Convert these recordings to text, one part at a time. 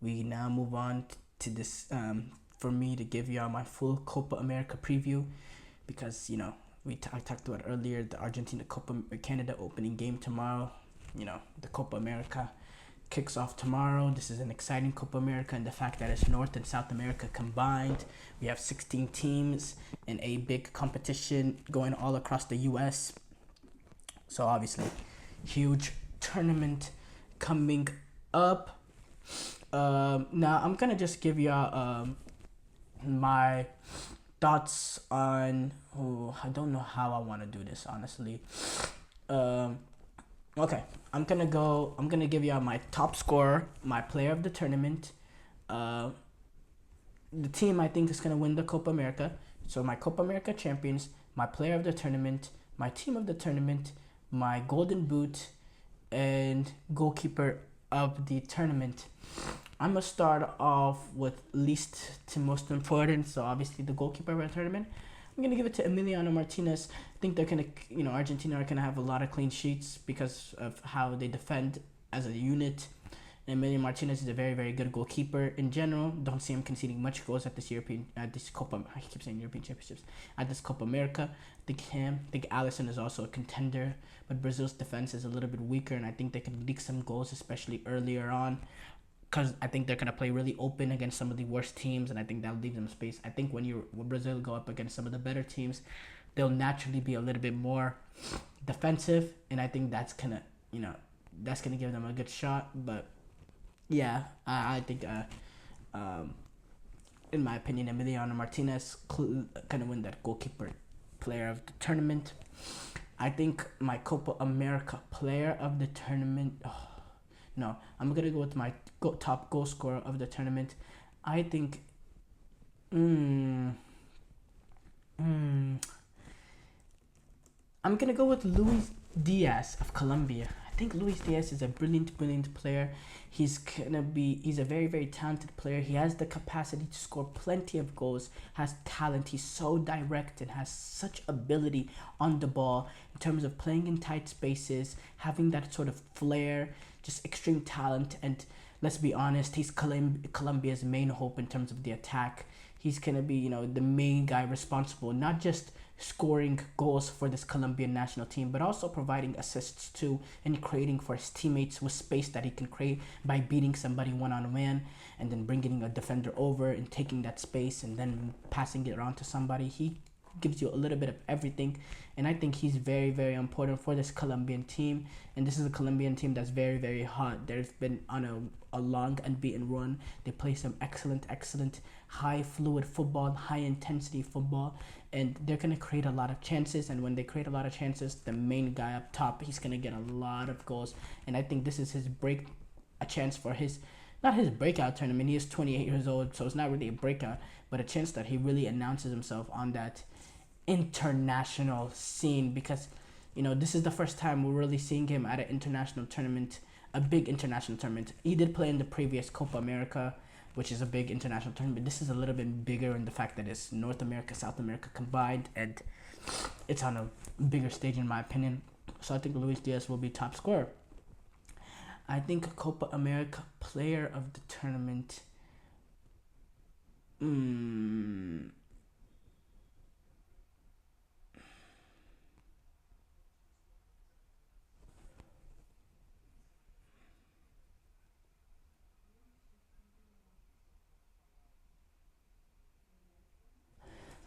we now move on to this for me to give y'all my full Copa America preview because I talked about earlier the Argentina Copa Canada opening game tomorrow. The Copa America kicks off tomorrow. This is an exciting Copa America, and the fact that it's North and South America combined. We have 16 teams in a big competition going all across the U.S. So obviously, huge tournament coming up. Now I'm gonna just give y'all my thoughts on. I don't know how I want to do this, honestly. Okay, I'm gonna give y'all my top scorer, my player of the tournament, the team I think is gonna win the Copa America. So my Copa America champions, my player of the tournament, my team of the tournament, my golden boot, and goalkeeper of the tournament. I'm gonna start off with least to most important. So obviously the goalkeeper of the tournament, I'm gonna give it to Emiliano Martinez. I think they're gonna, Argentina are gonna have a lot of clean sheets because of how they defend as a unit. And Emiliano Martinez is a very, very good goalkeeper in general. Don't see him conceding much goals at this Copa. I keep saying European Championships at this Copa America. I think Alisson is also a contender, but Brazil's defense is a little bit weaker, and I think they can leak some goals, especially earlier on. Because I think they're gonna play really open against some of the worst teams, and I think that'll leave them space. I think when Brazil go up against some of the better teams, they'll naturally be a little bit more defensive, and I think that's gonna give them a good shot. But yeah, I think in my opinion, Emiliano Martinez gonna win that goalkeeper player of the tournament. I think my Copa America player of the tournament. No, I'm gonna go with my top goal scorer of the tournament. I think. I'm gonna go with Luis Diaz of Colombia. I think Luis Diaz is a brilliant player. He's a very, very talented player. He has the capacity to score plenty of goals, has talent. He's so direct and has such ability on the ball in terms of playing in tight spaces, having that sort of flair, just extreme talent. And let's be honest, he's Colombia's main hope in terms of the attack. He's gonna be, the main guy responsible, not just scoring goals for this Colombian national team, but also providing assists too and creating for his teammates with space that he can create by beating somebody one-on-one and then bringing a defender over and taking that space and then passing it around to somebody. He gives you a little bit of everything, and I think he's very, very important for this Colombian team. And this is a Colombian team that's very, very hot. They've been on a long unbeaten run. They play some excellent high fluid football, high intensity football, and they're going to create a lot of chances. And when they create a lot of chances, the main guy up top, he's going to get a lot of goals. And I think this is a chance for not his breakout tournament. He is 28 years old, so it's not really a breakout, but a chance that he really announces himself on that international scene, because this is the first time we're really seeing him at an international tournament, a big international tournament. He did play in the previous Copa America, which is a big international tournament. This is a little bit bigger in the fact that it's North America, South America combined, and it's on a bigger stage in my opinion. So I think Luis Diaz will be top scorer. I think Copa America player of the tournament.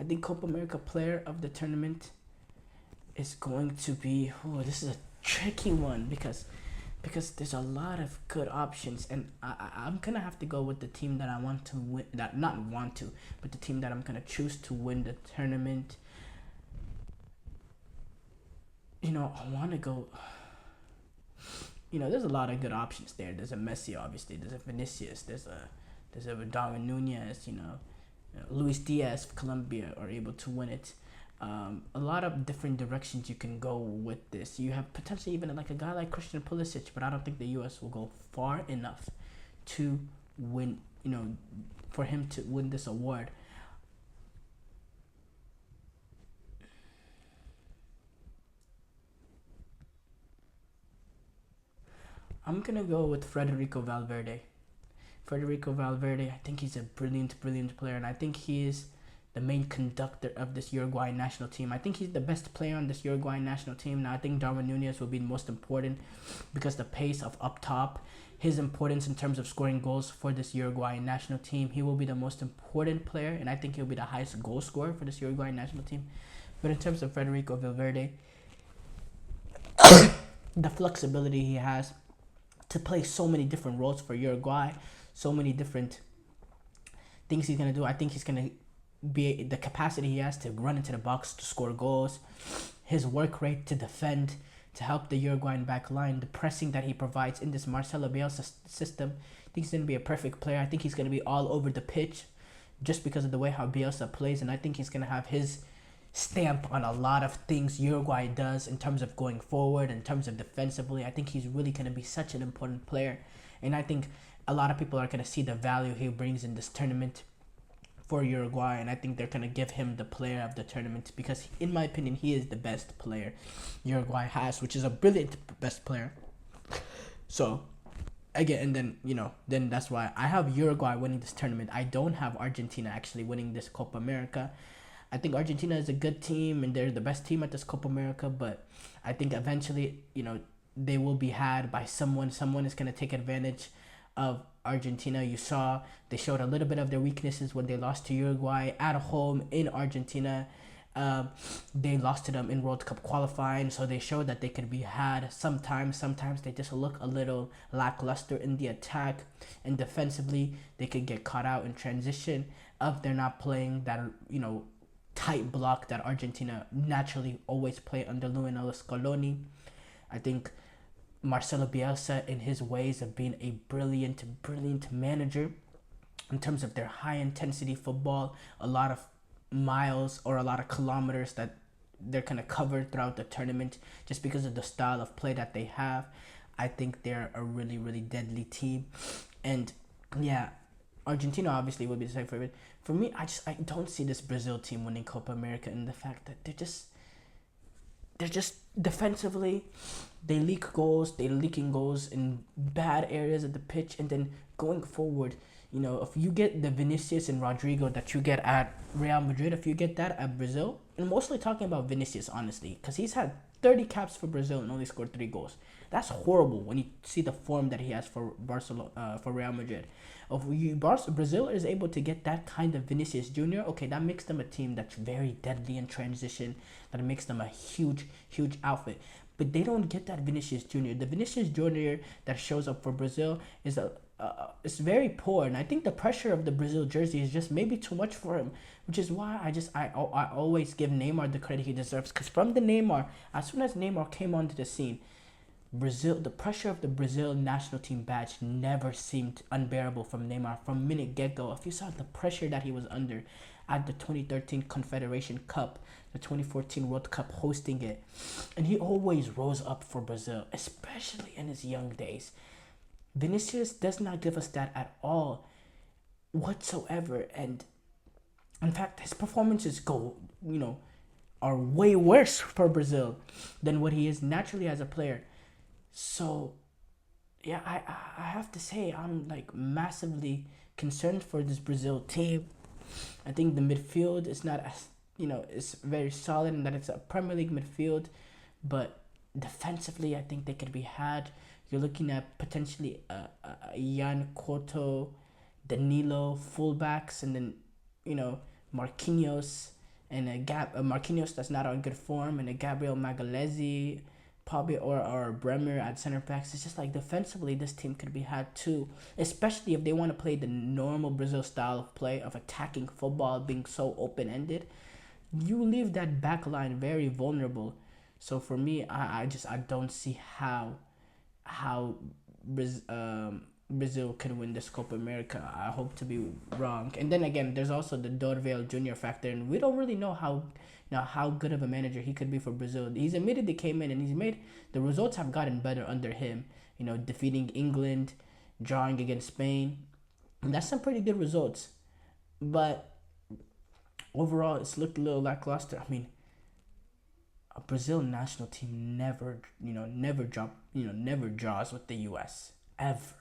I think Copa America player of the tournament is going to be. This is a tricky one because there's a lot of good options, and I'm gonna have to go with the team that I want to win. That not want to, but the team that I'm gonna choose to win the tournament. I want to go. There's a lot of good options there. There's a Messi, obviously. There's a Vinicius. There's a Darwin Nunez. Luis Diaz of Colombia are able to win it. A lot of different directions you can go with this. You have potentially even like a guy like Christian Pulisic, but I don't think the U.S. will go far enough to win, for him to win this award. I'm going to go with Federico Valverde. Federico Valverde, I think he's a brilliant, brilliant player, and I think he is the main conductor of this Uruguayan national team. I think he's the best player on this Uruguayan national team. Now, I think Darwin Nunez will be the most important because the pace of up top, his importance in terms of scoring goals for this Uruguayan national team, he will be the most important player, and I think he'll be the highest goal scorer for this Uruguayan national team. But in terms of Federico Valverde, the flexibility he has to play so many different roles for Uruguay, so many different things he's going to do. I think he's going to be the capacity he has to run into the box to score goals, his work rate to defend, to help the Uruguayan back line, the pressing that he provides in this Marcelo Bielsa system. I think he's going to be a perfect player. I think he's going to be all over the pitch just because of the way how Bielsa plays, and I think he's going to have his stamp on a lot of things Uruguay does in terms of going forward, in terms of defensively. I think he's really going to be such an important player, and I think a lot of people are going to see the value he brings in this tournament for Uruguay, and I think they're going to give him the player of the tournament because, in my opinion, he is the best player Uruguay has, which is a brilliant best player. So, again, and then that's why I have Uruguay winning this tournament. I don't have Argentina actually winning this Copa America. I think Argentina is a good team, and they're the best team at this Copa America, but I think eventually, they will be had by someone. Someone is going to take advantage of Argentina. You saw they showed a little bit of their weaknesses when they lost to Uruguay at home in Argentina. They lost to them in World Cup qualifying, so they showed that they could be had sometimes. Sometimes they just look a little lackluster in the attack, and defensively they could get caught out in transition if they're not playing that tight block that Argentina naturally always play under Lionel Scaloni. I think Marcelo Bielsa, in his ways of being a brilliant, brilliant manager, in terms of their high-intensity football, a lot of miles or a lot of kilometers that they're going to cover throughout the tournament just because of the style of play that they have. I think they're a really, really deadly team. And, yeah, Argentina obviously would be the same favorite. For me, I don't see this Brazil team winning Copa America, and the fact that they're just defensively, they're leaking goals in bad areas of the pitch, and then going forward, if you get the Vinicius and Rodrigo that you get at Real Madrid, if you get that at Brazil, and mostly talking about Vinicius, honestly, because he's had 30 caps for Brazil and only scored 3 goals. That's horrible when you see the form that he has for Barcelona, for Real Madrid. If Brazil is able to get that kind of Vinicius Jr., okay, that makes them a team that's very deadly in transition. That makes them a huge, huge outfit. But they don't get that Vinicius Jr. The Vinicius Jr. that shows up for Brazil is it's very poor, and I think the pressure of the Brazil jersey is just maybe too much for him, which is why I always give Neymar the credit he deserves. Because as soon as Neymar came onto the scene, the pressure of the Brazil national team badge never seemed unbearable from Neymar from minute get-go. If you saw the pressure that he was under at the 2013 Confederation Cup, the 2014 World Cup hosting it, and he always rose up for Brazil, especially in his young days. Vinicius does not give us that at all whatsoever, and in fact his performances are way worse for Brazil than what he is naturally as a player. So, yeah, I have to say I'm massively concerned for this Brazil team. I think the midfield is not as it's very solid in that it's a Premier League midfield, but defensively I think they could be had. You're looking at potentially Jan Couto, Danilo, fullbacks, and then Marquinhos and Marquinhos that's not on good form, and a Gabriel Magalhaes, probably or Bremer at center backs. It's just defensively this team could be had too, especially if they want to play the normal Brazil style of play of attacking football, being so open-ended. You leave that back line very vulnerable. So for me, I don't see how Brazil can win this Copa America. I hope to be wrong. And then again, there's also the Dorval Jr. factor, and we don't really know how good of a manager he could be for Brazil. He's admitted came in and he's made the results have gotten better under him. Defeating England, drawing against Spain, and that's some pretty good results. But overall, it's looked a little lackluster. I mean, a Brazil national team never draws with the U.S. ever.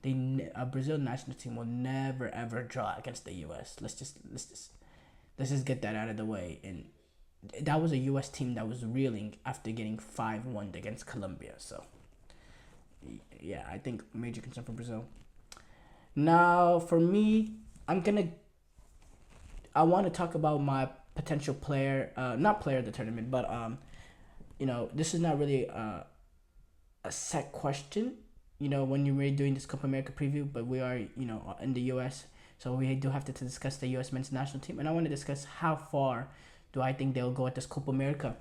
A Brazil national team will never ever draw against the U.S. Let's just get that out of the way. And that was a U.S. team that was reeling after getting 5-1 against Colombia. So yeah, I think major concern for Brazil. Now for me, I want to talk about my potential player, not player of the tournament, but this is not really a set question, when you're really doing this Copa America preview, but we are, in the U.S., so we do have to discuss the U.S. men's national team, and I want to discuss how far do I think they'll go at this Copa America.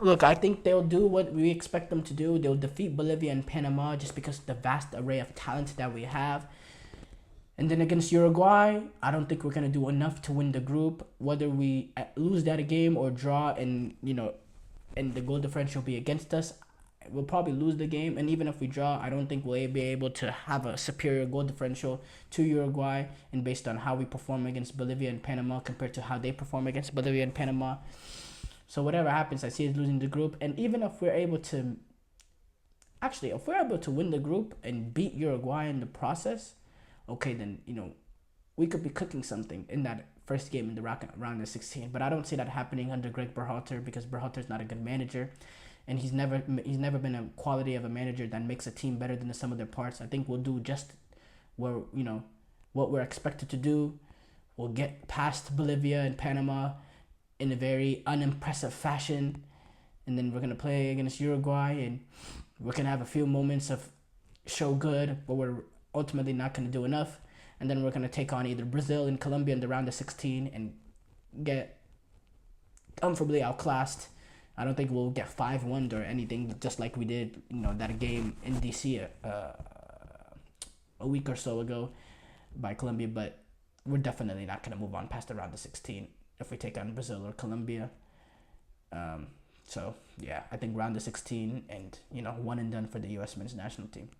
Look, I think they'll do what we expect them to do. They'll defeat Bolivia and Panama just because of the vast array of talent that we have. And then against Uruguay, I don't think we're going to do enough to win the group. Whether we lose that game or draw and the goal differential be against us, we'll probably lose the game. And even if we draw, I don't think we'll be able to have a superior goal differential to Uruguay, and based on how we perform against Bolivia and Panama compared to how they perform against Bolivia and Panama. So whatever happens, I see us losing the group. And even if we're able to win the group and beat Uruguay in the process, okay, then, we could be cooking something in that first game in the round of 16. But I don't see that happening under Greg Berhalter, because Berhalter's not a good manager. And he's never been a quality of a manager that makes a team better than the sum of their parts. I think we'll do just what we're expected to do. We'll get past Bolivia and Panama in a very unimpressive fashion. And then we're going to play against Uruguay, and we're going to have a few moments of show good, but we're ultimately not going to do enough. And then we're going to take on either Brazil and Colombia in the round of 16 and get comfortably outclassed. I don't think we'll get 5-1 or anything, just like we did, that game in DC a week or so ago by Colombia. But we're definitely not going to move on past the round of 16 if we take on Brazil or Colombia. So yeah, I think round of 16 and one and done for the U.S. men's national team.